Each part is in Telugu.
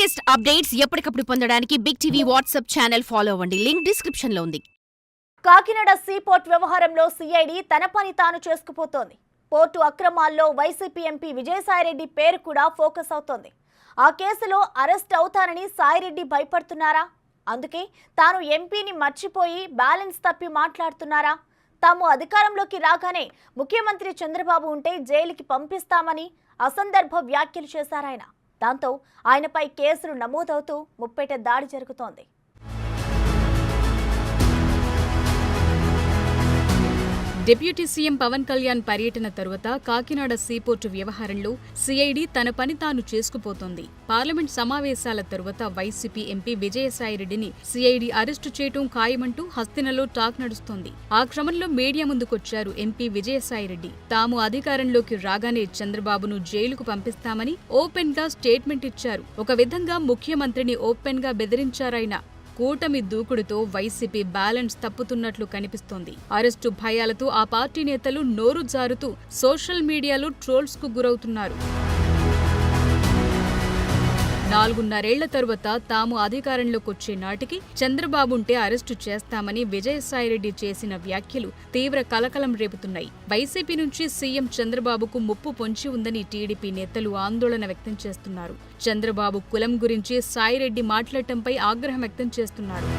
లేటెస్ట్ అప్డేట్స్ ఎప్పటికప్పుడు పొందడానికి big TV WhatsApp channel follow అవ్వండి. లింక్ డిస్క్రిప్షన్ లో ఉంది. కాకినాడ సీపోర్ట్ వ్యవహారంలో సిఐడి తన పని తాను చేసుకుపోతోంది. పోర్టు అక్రమాల్లో వైసీపీ ఎంపీ విజయసాయిరెడ్డి పేరు కూడా ఫోకస్ అవుతోంది. ఆ కేసులో అరెస్ట్ అవుతానని సాయిరెడ్డి భయపడుతున్నారా? అందుకే తాను ఎంపీని మర్చిపోయి బ్యాలెన్స్ తప్పి మాట్లాడుతున్నారా? తాము అధికారంలోకి రాగానే ముఖ్యమంత్రి చంద్రబాబు ఉంటే జైలుకి పంపిస్తామని అసందర్భ వ్యాఖ్యలు చేశారాయన. దాంతో ఆయనపై కేసులు నమోదవుతూ ముప్పేట దాడి జరుగుతోంది. డిప్యూటీ సీఎం పవన్ కళ్యాణ్ పర్యటన తరువాత కాకినాడ సీపోర్టు వ్యవహారంలో సిఐడి తన పని తాను చేసుకుపోతోంది. పార్లమెంట్ సమావేశాల తరువాత వైసీపీ ఎంపీ విజయసాయిరెడ్డిని సిఐడి అరెస్టు చేయటం ఖాయమంటూ హస్తినలో టాక్ నడుస్తోంది. ఆ క్రమంలో మీడియా ముందుకొచ్చారు ఎంపీ విజయసాయిరెడ్డి. తాము అధికారంలోకి రాగానే చంద్రబాబును జైలుకు పంపిస్తామని ఓపెన్ గా స్టేట్మెంట్ ఇచ్చారు. ఒక విధంగా ముఖ్యమంత్రిని ఓపెన్ గా బెదిరించారాయన. కూటమి దూకుడుతో వైసీపీ బ్యాలెన్స్ తప్పుతున్నట్లు కనిపిస్తోంది. అరెస్టు భయాలతో ఆ పార్టీ నేతలు నోరు జారుతూ సోషల్ మీడియాలో ట్రోల్స్ కు గురవుతున్నారు. 4.5 తరువాత తాము అధికారంలోకొచ్చే నాటికి చంద్రబాబుంటే అరెస్టు చేస్తామని విజయసాయిరెడ్డి చేసిన వ్యాఖ్యలు తీవ్ర కలకలం రేపుతున్నాయి. వైసీపీ నుంచి సీఎం చంద్రబాబుకు ముప్పు పొంచి ఉందని టీడీపీ నేతలు ఆందోళన వ్యక్తం చేస్తున్నారు. చంద్రబాబు కులం గురించి సాయిరెడ్డి మాట్లాడటంపై ఆగ్రహం వ్యక్తం చేస్తున్నారు.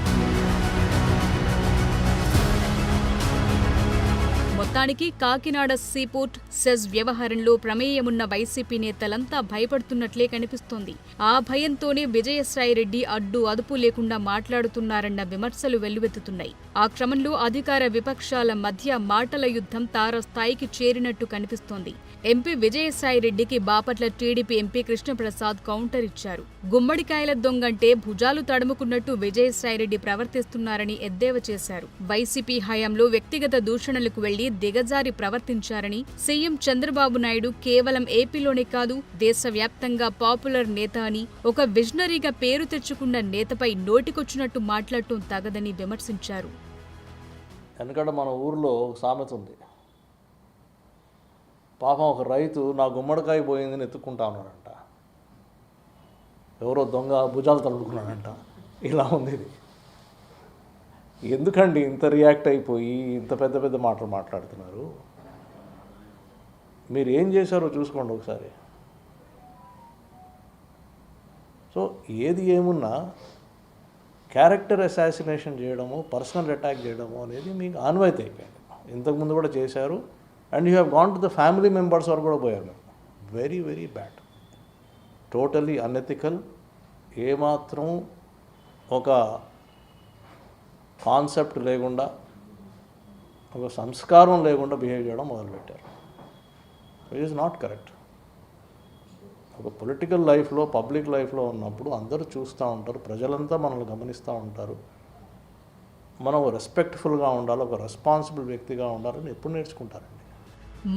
మొత్తానికి కాకినాడ సీపోర్ట్ సెజ్ వ్యవహారంలో ప్రమేయమున్న వైసీపీ నేతలంతా భయపడుతున్నట్లే కనిపిస్తోంది. ఆ భయంతోనే విజయసాయిరెడ్డి అడ్డు అదుపు లేకుండా మాట్లాడుతున్నారన్న విమర్శలు వెల్లువెత్తుతున్నాయి. ఆ క్రమంలో అధికార విపక్షాల మధ్య మాటల యుద్ధం తారస్థాయికి చేరినట్టు కనిపిస్తోంది. ఎంపీ విజయసాయిరెడ్డికి Bapatla TDP MP Krishnaprasad counter ఇచ్చారు. గుమ్మడికాయల దొంగంటే భుజాలు తడుముకున్నట్టు విజయసాయిరెడ్డి ప్రవర్తిస్తున్నారని ఎద్దేవా చేశారు. వైసీపీ హయాంలో వ్యక్తిగత దూషణలకు వెళ్లి దిగజారి ప్రవర్తించారని, సీఎం చంద్రబాబు నాయుడు కేవలం ఏపీలోనే కాదు దేశవ్యాప్తంగా పాపులర్ నేత అని, ఒక విజనరీగా పేరు తెచ్చుకున్న నేతపై నోటికొచ్చినట్టు మాట్లాడటం తగదని విమర్శించారు. ఎందుకంటే మన ఊర్లో ఒక సామెత ఉంది, పాపం ఒక రైతు నా గుమ్మడికాయ పోయిందని ఎత్తుక్కుంటా ఉన్నాడంట, ఎవరో దొంగ భుజాలు తలుపుకున్నాడంట. ఇలా ఉంది ఇది. ఎందుకండి ఇంత రియాక్ట్ అయిపోయి ఇంత పెద్ద పెద్ద మాటలు మాట్లాడుతున్నారు? మీరు ఏం చేశారో చూసుకోండి ఒకసారి. సో ఏది ఏమున్నా క్యారెక్టర్ అసాసినేషన్ చేయడము, పర్సనల్ అటాక్ చేయడము అనేది మీకు ఆన్వాయితీ అయిపోయింది. ఇంతకుముందు కూడా చేశారు. And you have gone to the family members వరకు కూడా పోయారు. మీరు very very bad, totally unethical. ఏమాత్రం ఒక కాన్సెప్ట్ లేకుండా, ఒక సంస్కారం లేకుండా బిహేవ్ చేయడం మొదలుపెట్టారు. It is not correct. ఒక పొలిటికల్ లైఫ్లో, పబ్లిక్ లైఫ్లో ఉన్నప్పుడు అందరూ చూస్తూ ఉంటారు, ప్రజలంతా మనల్ని గమనిస్తూ ఉంటారు. మనం రెస్పెక్ట్ఫుల్గా ఉండాలి, ఒక రెస్పాన్సిబుల్ వ్యక్తిగా ఉండాలని ఎప్పుడు నేర్చుకుంటారండి.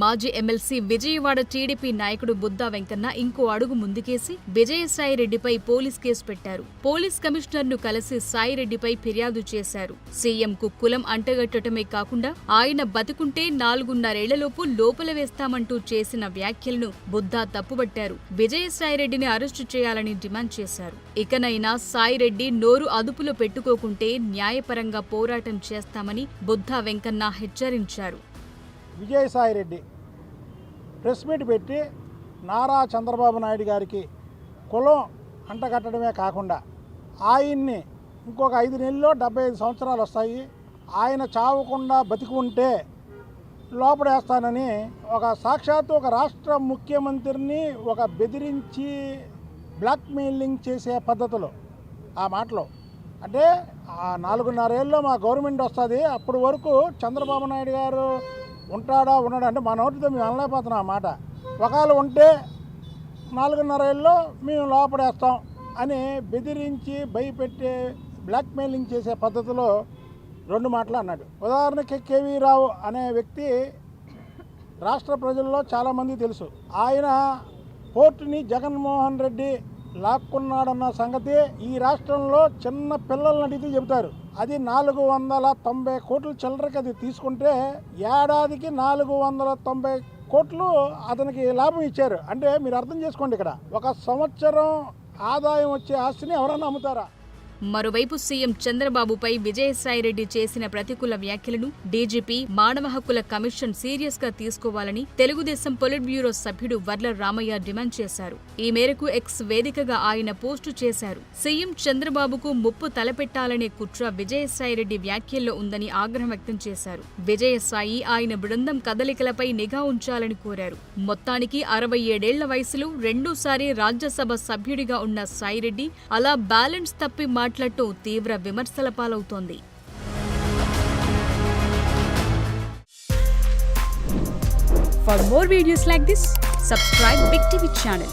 మాజీ ఎమ్మెల్సీ విజయవాడ టీడీపీ నాయకుడు బుద్దా వెంకన్న ఇంకో అడుగు ముందుకేసి విజయసాయిరెడ్డిపై పోలీస్ కేసు పెట్టారు. పోలీస్ కమిషనర్ను కలిసి సాయిరెడ్డిపై ఫిర్యాదు చేశారు. సీఎంకు కులం అంటగట్టడమే కాకుండా ఆయన బతుకుంటే 4.5 లోపల వేస్తామంటూ చేసిన వ్యాఖ్యలను బుద్దా తప్పుబట్టారు. విజయసాయిరెడ్డిని అరెస్టు చేయాలని డిమాండ్ చేశారు. ఇకనైనా సాయిరెడ్డి నోరు అదుపులో పెట్టుకోకుంటే న్యాయపరంగా పోరాటం చేస్తామని బుద్దా వెంకన్న హెచ్చరించారు. విజయసాయిరెడ్డి ప్రెస్ మీట్ పెట్టి నారా చంద్రబాబు నాయుడు గారికి కులం అంటగట్టడమే కాకుండా ఆయన్ని ఇంకొక 5 నెలల్లో 75 సంవత్సరాలు వస్తాయి, ఆయన చావకుండా బతికి ఉంటే లోపడేస్తానని సాక్షాత్తు ఒక రాష్ట్ర ముఖ్యమంత్రిని బెదిరించి బ్లాక్మెయిలింగ్ చేసే పద్ధతులు ఆ మాటలో. అంటే 4.5 ఏళ్ళలో మా గవర్నమెంట్ వస్తుంది, అప్పటి వరకు చంద్రబాబు నాయుడు గారు ఉంటాడా ఉన్నాడా అంటే మా నోటితో మేము అనలేకపోతున్నాం ఆ మాట. ఒకవేళ ఉంటే 4.5 ఏళ్ళలో మేము లోపడేస్తాం అని బెదిరించి భయపెట్టే బ్లాక్మెయిలింగ్ చేసే పద్ధతిలో 2 మాటలు అన్నాడు. ఉదాహరణకి కేవీ రావు అనే వ్యక్తి రాష్ట్ర ప్రజల్లో చాలామంది తెలుసు. ఆయన పోర్టుని జగన్మోహన్ రెడ్డి లాక్కున్నాడన్న సంగతి ఈ రాష్ట్రంలో చిన్న పిల్లలను అడిగితే చెబుతారు. అది 490 కోట్ల చిల్లరకి అది తీసుకుంటే ఏడాదికి 490 కోట్లు అతనికి లాభం ఇచ్చారు. అంటే మీరు అర్థం చేసుకోండి, ఇక్కడ 1 సంవత్సరం ఆదాయం వచ్చే ఆస్తిని ఎవరన్నా అమ్ముతారా? మరోవైపు సీఎం చంద్రబాబుపై విజయసాయిరెడ్డి చేసిన ప్రతికూల వ్యాఖ్యలను డీజీపీ మానవ హక్కుల కమిషన్ సీరియస్ గా తీసుకోవాలని తెలుగుదేశం పొలిట్ బ్యూరో సభ్యుడు వర్ల రామయ్య డిమాండ్ చేశారు. ఈ మేరకు ఎక్స్ వేదికగా ఆయన పోస్టు చేశారు. సీఎం చంద్రబాబుకు ముప్పు తలపెట్టాలనే కుట్ర విజయసాయిరెడ్డి వ్యాఖ్యల్లో ఉందని ఆగ్రహం వ్యక్తం చేశారు. విజయసాయి ఆయన బృందం కదలికలపై నిఘా ఉంచాలని కోరారు. మొత్తానికి 67 వయసులో రెండోసారి రాజ్యసభ సభ్యుడిగా ఉన్న సాయిరెడ్డి అలా బ్యాలెన్స్ తప్పి మాట్లాడుతూ తీవ్ర విమర్శల పాలవుతోంది. For more videos like this, subscribe Big TV channel.